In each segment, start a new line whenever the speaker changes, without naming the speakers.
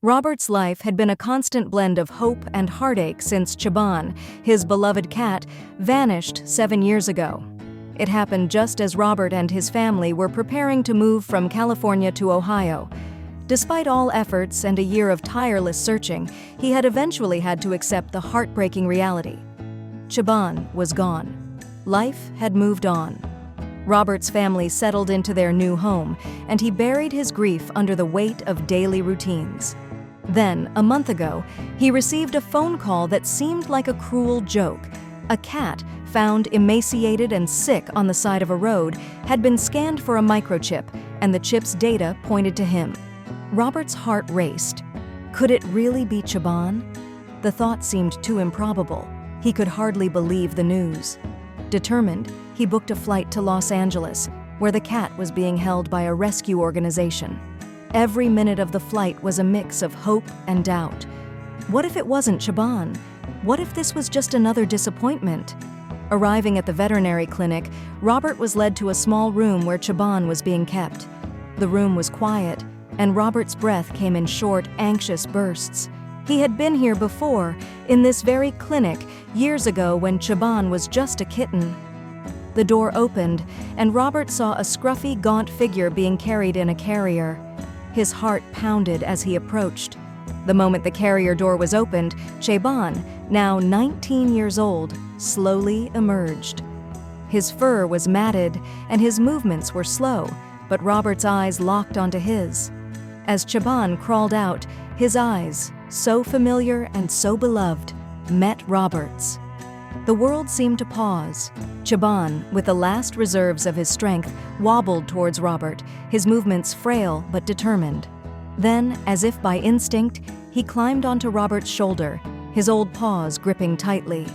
Robert's life had been a constant blend of hope and heartache since Chaban, his beloved cat, vanished 7 years ago. It happened just as Robert and his family were preparing to move from California to Ohio. Despite all efforts and a year of tireless searching, he had eventually had to accept the heartbreaking reality. Chaban was gone. Life had moved on. Robert's family settled into their new home, and he buried his grief under the weight of daily routines. Then, a month ago, he received a phone call that seemed like a cruel joke. A cat, found emaciated and sick on the side of a road, had been scanned for a microchip, and the chip's data pointed to him. Robert's heart raced. Could it really be Chaban? The thought seemed too improbable. He could hardly believe the news. Determined, he booked a flight to Los Angeles, where the cat was being held by a rescue organization. Every minute of the flight was a mix of hope and doubt. What if it wasn't Chaban? What if this was just another disappointment? Arriving at the veterinary clinic, Robert was led to a small room where Chaban was being kept. The room was quiet, and Robert's breath came in short, anxious bursts. He had been here before, in this very clinic, years ago when Chaban was just a kitten. The door opened, and Robert saw a scruffy, gaunt figure being carried in a carrier. His heart pounded as he approached. The moment the carrier door was opened, Chaban, now 19 years old, slowly emerged. His fur was matted, and his movements were slow, but Robert's eyes locked onto his. As Chaban crawled out, his eyes, so familiar and so beloved, met Robert's. The world seemed to pause. Chaban, with the last reserves of his strength, wobbled towards Robert, his movements frail but determined. Then, as if by instinct, he climbed onto Robert's shoulder, his old paws gripping tightly.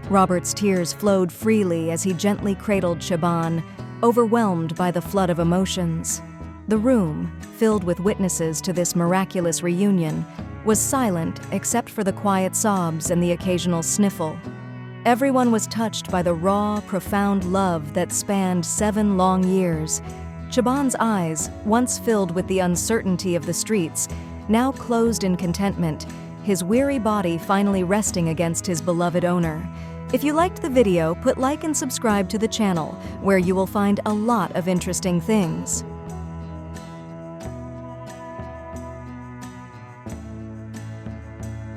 Robert's tears flowed freely as he gently cradled Chaban, overwhelmed by the flood of emotions. The room, filled with witnesses to this miraculous reunion, was silent except for the quiet sobs and the occasional sniffle. Everyone was touched by the raw, profound love that spanned 7 long years. Chaban's eyes, once filled with the uncertainty of the streets, now closed in contentment, his weary body finally resting against his beloved owner. If you liked the video, put like and subscribe to the channel, where you will find a lot of interesting things.